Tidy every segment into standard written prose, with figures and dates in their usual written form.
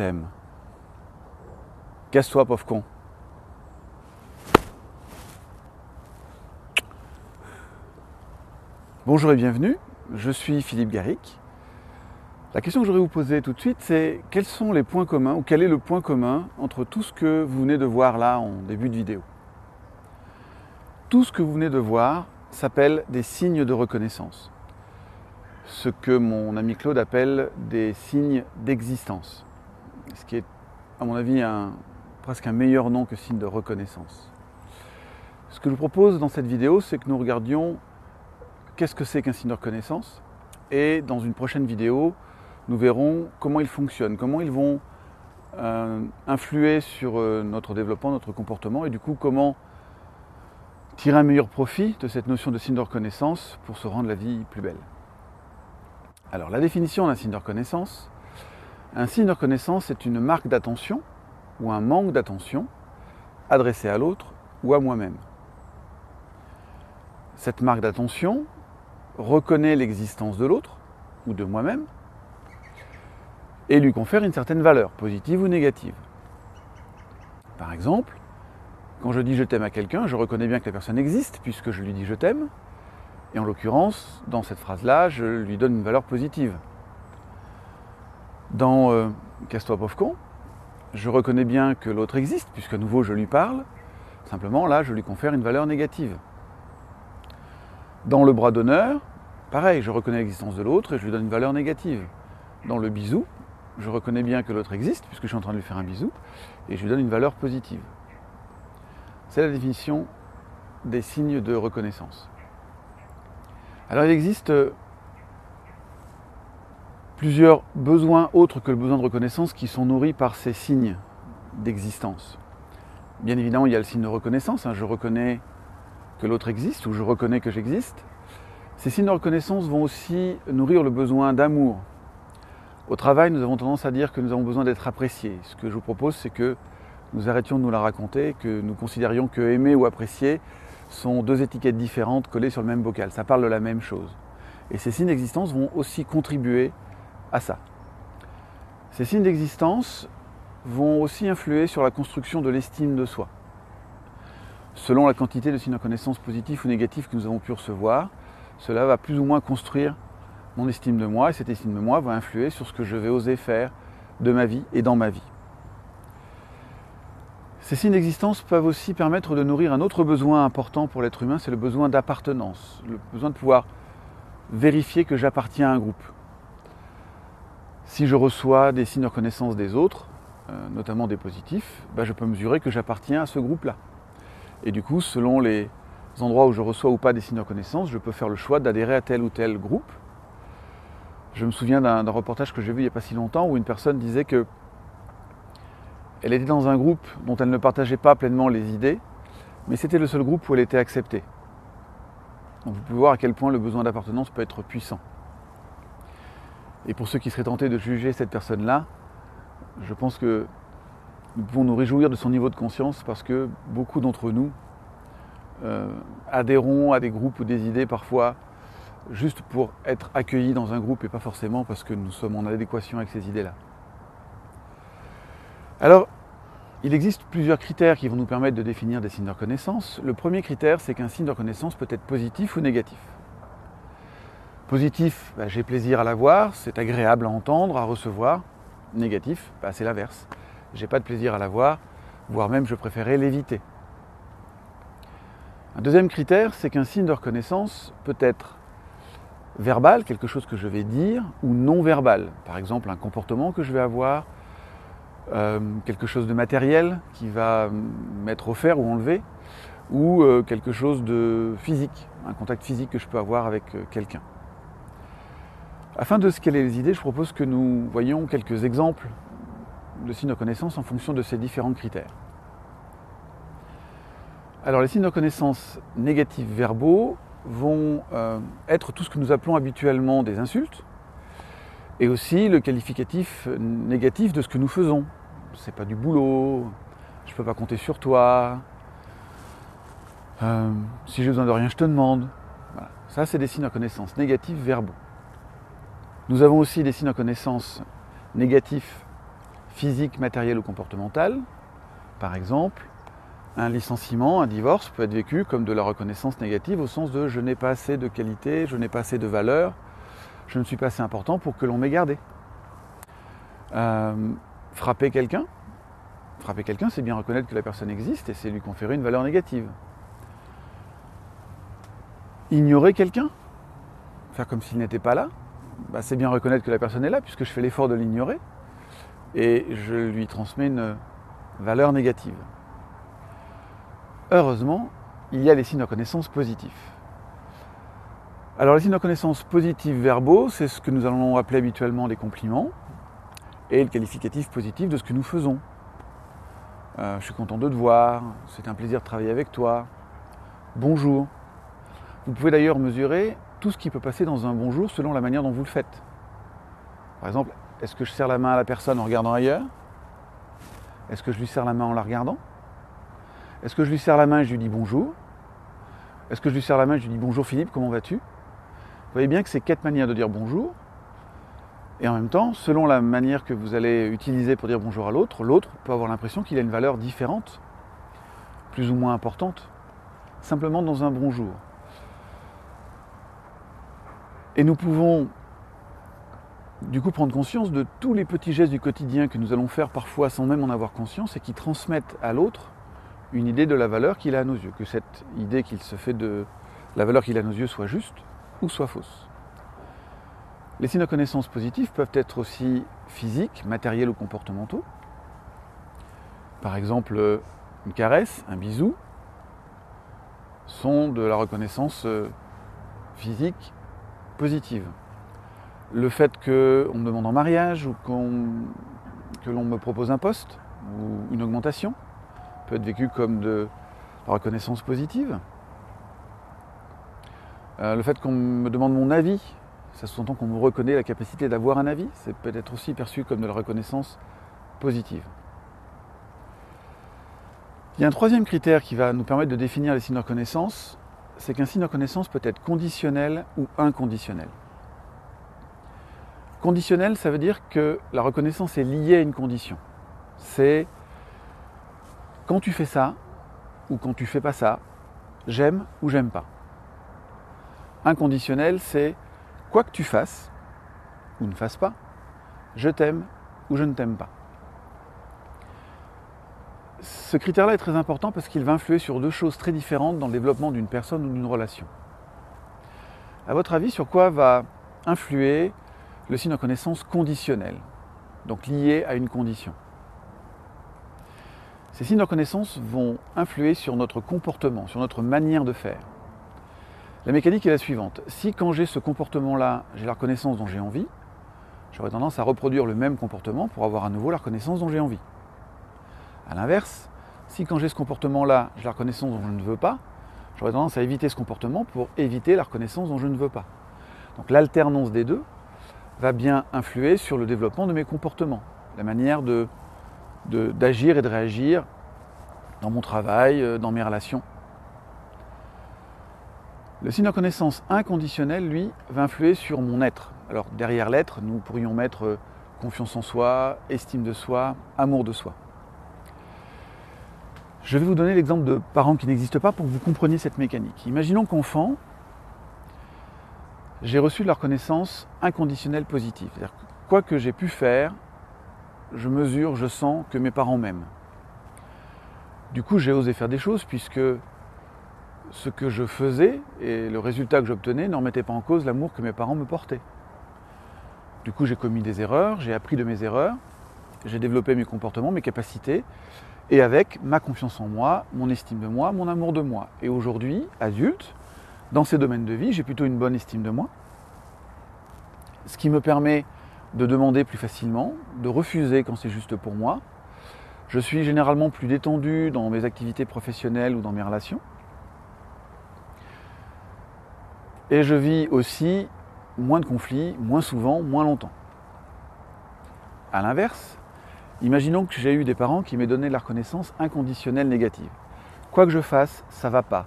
t'aime. Casse-toi, pauvre con. Bonjour et bienvenue, je suis Philippe Garrick. La question que je voudrais vous poser tout de suite, c'est quels sont les points communs, ou quel est le point commun entre tout ce que vous venez de voir là en début de vidéo. Tout ce que vous venez de voir s'appelle des signes de reconnaissance. Ce que mon ami Claude appelle des signes d'existence. Ce qui est, à mon avis, presque un meilleur nom que signe de reconnaissance. Ce que je vous propose dans cette vidéo, c'est que nous regardions qu'est-ce que c'est qu'un signe de reconnaissance. Et dans une prochaine vidéo, nous verrons comment ils fonctionnent, comment ils vont influer sur notre développement, notre comportement, et du coup comment tirer un meilleur profit de cette notion de signe de reconnaissance pour se rendre la vie plus belle. Alors la définition d'un signe de reconnaissance. Un signe de reconnaissance est une marque d'attention ou un manque d'attention adressé à l'autre ou à moi-même. Cette marque d'attention reconnaît l'existence de l'autre ou de moi-même et lui confère une certaine valeur, positive ou négative. Par exemple, quand je dis je t'aime à quelqu'un, je reconnais bien que la personne existe puisque je lui dis je t'aime. Et en l'occurrence, dans cette phrase-là, je lui donne une valeur positive. Dans Casse-toi pauvre con, je reconnais bien que l'autre existe, puisqu'à nouveau je lui parle. Simplement, là, je lui confère une valeur négative. Dans le bras d'honneur, pareil, je reconnais l'existence de l'autre et je lui donne une valeur négative. Dans le bisou, je reconnais bien que l'autre existe, puisque je suis en train de lui faire un bisou, et je lui donne une valeur positive. C'est la définition des signes de reconnaissance. Alors il existe plusieurs besoins autres que le besoin de reconnaissance qui sont nourris par ces signes d'existence. Bien évidemment, il y a le signe de reconnaissance, je reconnais que l'autre existe ou je reconnais que j'existe. Ces signes de reconnaissance vont aussi nourrir le besoin d'amour. Au travail, nous avons tendance à dire que nous avons besoin d'être appréciés. Ce que je vous propose, c'est que nous arrêtions de nous la raconter, que nous considérions que aimer ou apprécier sont deux étiquettes différentes collées sur le même bocal. Ça parle de la même chose. Et ces signes d'existence vont aussi contribuer à ça. Ces signes d'existence vont aussi influer sur la construction de l'estime de soi. Selon la quantité de signes de reconnaissance positifs ou négatifs que nous avons pu recevoir, cela va plus ou moins construire mon estime de moi, et cette estime de moi va influer sur ce que je vais oser faire de ma vie et dans ma vie. Ces signes d'existence peuvent aussi permettre de nourrir un autre besoin important pour l'être humain, c'est le besoin d'appartenance, le besoin de pouvoir vérifier que j'appartiens à un groupe. Si je reçois des signes de reconnaissance des autres, notamment des positifs, je peux mesurer que j'appartiens à ce groupe-là. Et du coup, selon les endroits où je reçois ou pas des signes de reconnaissance, je peux faire le choix d'adhérer à tel ou tel groupe. Je me souviens d'un reportage que j'ai vu il n'y a pas si longtemps où une personne disait que elle était dans un groupe dont elle ne partageait pas pleinement les idées, mais c'était le seul groupe où elle était acceptée. Donc vous pouvez voir à quel point le besoin d'appartenance peut être puissant. Et pour ceux qui seraient tentés de juger cette personne-là, je pense que nous pouvons nous réjouir de son niveau de conscience parce que beaucoup d'entre nous adhérons à des groupes ou des idées parfois juste pour être accueillis dans un groupe et pas forcément parce que nous sommes en adéquation avec ces idées-là. Alors, il existe plusieurs critères qui vont nous permettre de définir des signes de reconnaissance. Le premier critère, c'est qu'un signe de reconnaissance peut être positif ou négatif. Positif, j'ai plaisir à l'avoir, c'est agréable à entendre, à recevoir. Négatif, c'est l'inverse. J'ai pas de plaisir à l'avoir, voire même je préférais l'éviter. Un deuxième critère, c'est qu'un signe de reconnaissance peut être verbal, quelque chose que je vais dire, ou non verbal. Par exemple, un comportement que je vais avoir, quelque chose de matériel qui va m'être offert ou enlevé, ou quelque chose de physique, un contact physique que je peux avoir avec quelqu'un. Afin de scaler les idées, je propose que nous voyions quelques exemples de signes de reconnaissance en fonction de ces différents critères. Alors les signes de reconnaissance négatifs verbaux vont être tout ce que nous appelons habituellement des insultes, et aussi le qualificatif négatif de ce que nous faisons. C'est pas du boulot, je peux pas compter sur toi, si j'ai besoin de rien, je te demande. Voilà. Ça, c'est des signes de reconnaissance négatifs verbaux. Nous avons aussi des signes de reconnaissance négatifs physique, matérielle ou comportementale. Par exemple, un licenciement, un divorce peut être vécu comme de la reconnaissance négative au sens de je n'ai pas assez de qualité, je n'ai pas assez de valeur, je ne suis pas assez important pour que l'on m'ait gardé. Frapper quelqu'un, c'est bien reconnaître que la personne existe et c'est lui conférer une valeur négative. Ignorer quelqu'un, faire comme s'il n'était pas là, c'est bien reconnaître que la personne est là puisque je fais l'effort de l'ignorer et je lui transmets une valeur négative. Heureusement, il y a les signes de reconnaissance positifs. Alors les signes de reconnaissance positifs verbaux, c'est ce que nous allons appeler habituellement les compliments et le qualificatif positif de ce que nous faisons. Je suis content de te voir, c'est un plaisir de travailler avec toi, bonjour. Vous pouvez d'ailleurs mesurer tout ce qui peut passer dans un bonjour selon la manière dont vous le faites. Par exemple, est-ce que je serre la main à la personne en regardant ailleurs? Est-ce que je lui serre la main en la regardant? Est-ce que je lui serre la main et je lui dis bonjour? Est-ce que je lui serre la main et je lui dis bonjour Philippe, comment vas-tu? Vous voyez bien que c'est 4 manières de dire bonjour. Et en même temps, selon la manière que vous allez utiliser pour dire bonjour à l'autre, l'autre peut avoir l'impression qu'il a une valeur différente, plus ou moins importante, simplement dans un bonjour. Et nous pouvons du coup prendre conscience de tous les petits gestes du quotidien que nous allons faire parfois sans même en avoir conscience et qui transmettent à l'autre une idée de la valeur qu'il a à nos yeux, que cette idée qu'il se fait de la valeur qu'il a à nos yeux soit juste ou soit fausse. Les signes de reconnaissance positifs peuvent être aussi physiques, matériels ou comportementaux. Par exemple, une caresse, un bisou sont de la reconnaissance physique positive. Le fait qu'on me demande en mariage ou que l'on me propose un poste ou une augmentation peut être vécu comme de la reconnaissance positive. Le fait qu'on me demande mon avis, ça sous-entend qu'on me reconnaît la capacité d'avoir un avis, c'est peut-être aussi perçu comme de la reconnaissance positive. Il y a un troisième critère qui va nous permettre de définir les signes de reconnaissance, c'est qu'un signe de reconnaissance peut être conditionnel ou inconditionnel. Conditionnel, ça veut dire que la reconnaissance est liée à une condition. C'est quand tu fais ça ou quand tu fais pas ça, j'aime ou j'aime pas. Inconditionnel, c'est quoi que tu fasses ou ne fasses pas, je t'aime ou je ne t'aime pas. Ce critère-là est très important parce qu'il va influer sur deux choses très différentes dans le développement d'une personne ou d'une relation. À votre avis, sur quoi va influer le signe de reconnaissance conditionnel, donc lié à une condition? Ces signes de reconnaissance vont influer sur notre comportement, sur notre manière de faire. La mécanique est la suivante. Si quand j'ai ce comportement-là, j'ai la reconnaissance dont j'ai envie, j'aurais tendance à reproduire le même comportement pour avoir à nouveau la reconnaissance dont j'ai envie. A l'inverse, si quand j'ai ce comportement-là, j'ai la reconnaissance dont je ne veux pas, j'aurais tendance à éviter ce comportement pour éviter la reconnaissance dont je ne veux pas. Donc l'alternance des deux va bien influer sur le développement de mes comportements, la manière d'agir et de réagir dans mon travail, dans mes relations. Le signe de reconnaissance inconditionnel, lui, va influer sur mon être. Alors derrière l'être, nous pourrions mettre confiance en soi, estime de soi, amour de soi. Je vais vous donner l'exemple de parents qui n'existent pas pour que vous compreniez cette mécanique. Imaginons qu'enfant, j'ai reçu de la reconnaissance inconditionnelle positive. C'est-à-dire que quoi que j'ai pu faire, je mesure, je sens que mes parents m'aiment. Du coup, j'ai osé faire des choses puisque ce que je faisais et le résultat que j'obtenais ne remettait pas en cause l'amour que mes parents me portaient. Du coup, j'ai commis des erreurs, j'ai appris de mes erreurs, j'ai développé mes comportements, mes capacités, et avec ma confiance en moi, mon estime de moi, mon amour de moi. Et aujourd'hui, adulte, dans ces domaines de vie, j'ai plutôt une bonne estime de moi, ce qui me permet de demander plus facilement, de refuser quand c'est juste pour moi. Je suis généralement plus détendu dans mes activités professionnelles ou dans mes relations. Et je vis aussi moins de conflits, moins souvent, moins longtemps. A l'inverse, imaginons que j'ai eu des parents qui m'aient donné la reconnaissance inconditionnelle négative. Quoi que je fasse, ça va pas.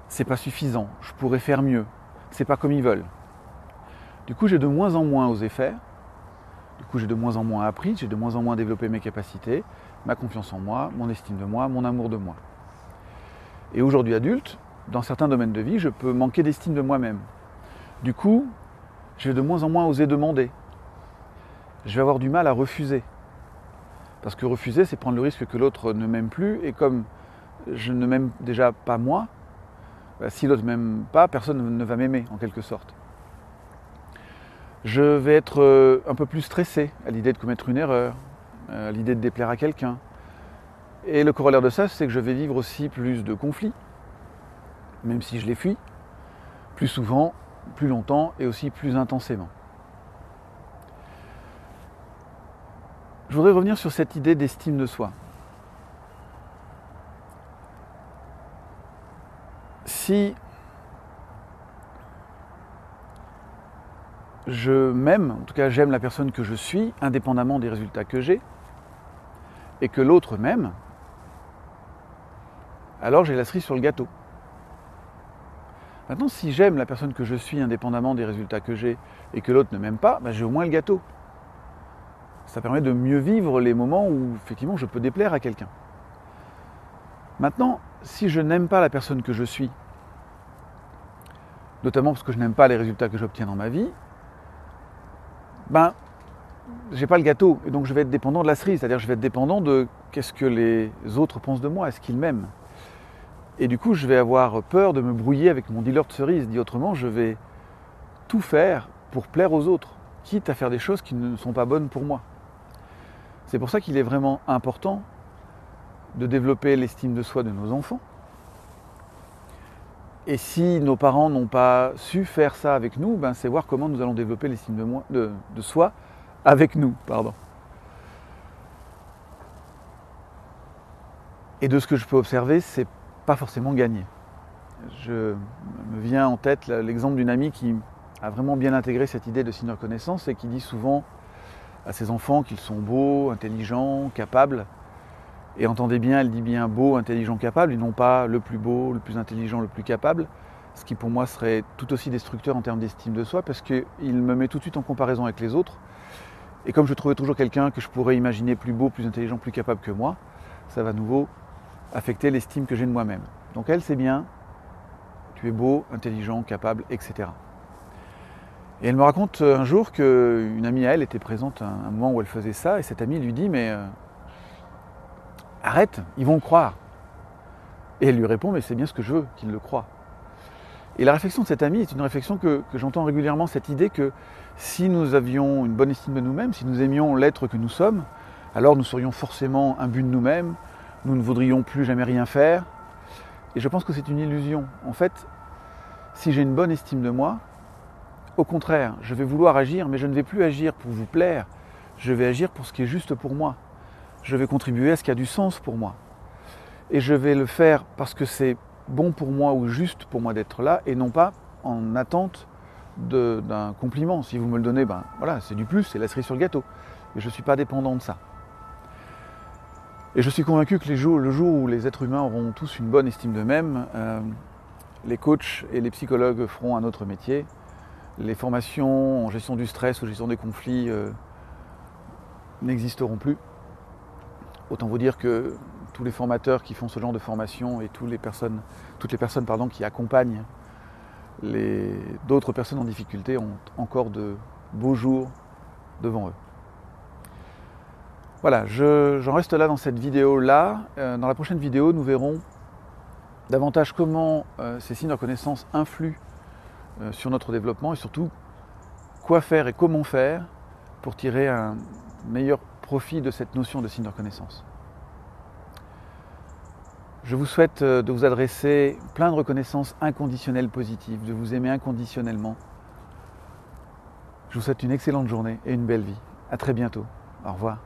C'est pas suffisant, je pourrais faire mieux, c'est pas comme ils veulent. Du coup, j'ai de moins en moins osé faire, Du coup, j'ai de moins en moins appris, j'ai de moins en moins développé mes capacités, ma confiance en moi, mon estime de moi, mon amour de moi. Et aujourd'hui adulte, dans certains domaines de vie, je peux manquer d'estime de moi-même. Du coup, je vais de moins en moins oser demander. Je vais avoir du mal à refuser. Parce que refuser, c'est prendre le risque que l'autre ne m'aime plus. Et comme je ne m'aime déjà pas moi, si l'autre ne m'aime pas, personne ne va m'aimer, en quelque sorte. Je vais être un peu plus stressé à l'idée de commettre une erreur, à l'idée de déplaire à quelqu'un. Et le corollaire de ça, c'est que je vais vivre aussi plus de conflits, même si je les fuis, plus souvent, plus longtemps et aussi plus intensément. Je voudrais revenir sur cette idée d'estime de soi. Si je m'aime, en tout cas j'aime la personne que je suis, indépendamment des résultats que j'ai, et que l'autre m'aime, alors j'ai la cerise sur le gâteau. Maintenant, si j'aime la personne que je suis, indépendamment des résultats que j'ai, et que l'autre ne m'aime pas, j'ai au moins le gâteau. Ça permet de mieux vivre les moments où, effectivement, je peux déplaire à quelqu'un. Maintenant, si je n'aime pas la personne que je suis, notamment parce que je n'aime pas les résultats que j'obtiens dans ma vie, j'ai pas le gâteau, et donc je vais être dépendant de la cerise, c'est-à-dire je vais être dépendant de qu'est-ce que les autres pensent de moi, est-ce qu'ils m'aiment. Et du coup, je vais avoir peur de me brouiller avec mon dealer de cerises. Dit autrement, je vais tout faire pour plaire aux autres, quitte à faire des choses qui ne sont pas bonnes pour moi. C'est pour ça qu'il est vraiment important de développer l'estime de soi de nos enfants. Et si nos parents n'ont pas su faire ça avec nous, c'est voir comment nous allons développer l'estime de soi avec nous. Et de ce que je peux observer, c'est pas forcément gagné. Je me viens en tête l'exemple d'une amie qui a vraiment bien intégré cette idée de signe de reconnaissance et qui dit souvent à ses enfants qu'ils sont beaux, intelligents, capables. Et entendez bien, elle dit bien beau, intelligent, capable, et non pas le plus beau, le plus intelligent, le plus capable, ce qui pour moi serait tout aussi destructeur en termes d'estime de soi, parce qu'il me met tout de suite en comparaison avec les autres. Et comme je trouvais toujours quelqu'un que je pourrais imaginer plus beau, plus intelligent, plus capable que moi, ça va à nouveau affecter l'estime que j'ai de moi-même. Donc elle, c'est bien, tu es beau, intelligent, capable, etc. Et elle me raconte un jour qu'une amie à elle était présente à un moment où elle faisait ça, et cette amie lui dit « mais arrête, ils vont le croire ». Et elle lui répond « mais c'est bien ce que je veux, qu'ils le croient ». Et la réflexion de cette amie est une réflexion que j'entends régulièrement, cette idée que si nous avions une bonne estime de nous-mêmes, si nous aimions l'être que nous sommes, alors nous serions forcément imbus de nous-mêmes, nous ne voudrions plus jamais rien faire. Et je pense que c'est une illusion. En fait, si j'ai une bonne estime de moi, au contraire, je vais vouloir agir, mais je ne vais plus agir pour vous plaire, je vais agir pour ce qui est juste pour moi. Je vais contribuer à ce qui a du sens pour moi. Et je vais le faire parce que c'est bon pour moi ou juste pour moi d'être là, et non pas en attente d'un compliment. Si vous me le donnez, voilà, c'est du plus, c'est la cerise sur le gâteau. Et je ne suis pas dépendant de ça. Et je suis convaincu que le jour où les êtres humains auront tous une bonne estime d'eux-mêmes, les coachs et les psychologues feront un autre métier. Les formations en gestion du stress ou gestion des conflits n'existeront plus. Autant vous dire que tous les formateurs qui font ce genre de formation et toutes les personnes qui accompagnent d'autres personnes en difficulté ont encore de beaux jours devant eux. Voilà, j'en reste là dans cette vidéo-là. Dans la prochaine vidéo, nous verrons davantage comment ces signes de reconnaissance influent sur notre développement et surtout quoi faire et comment faire pour tirer un meilleur profit de cette notion de signe de reconnaissance. Je vous souhaite de vous adresser plein de reconnaissances inconditionnelles positives, de vous aimer inconditionnellement. Je vous souhaite une excellente journée et une belle vie. À très bientôt. Au revoir.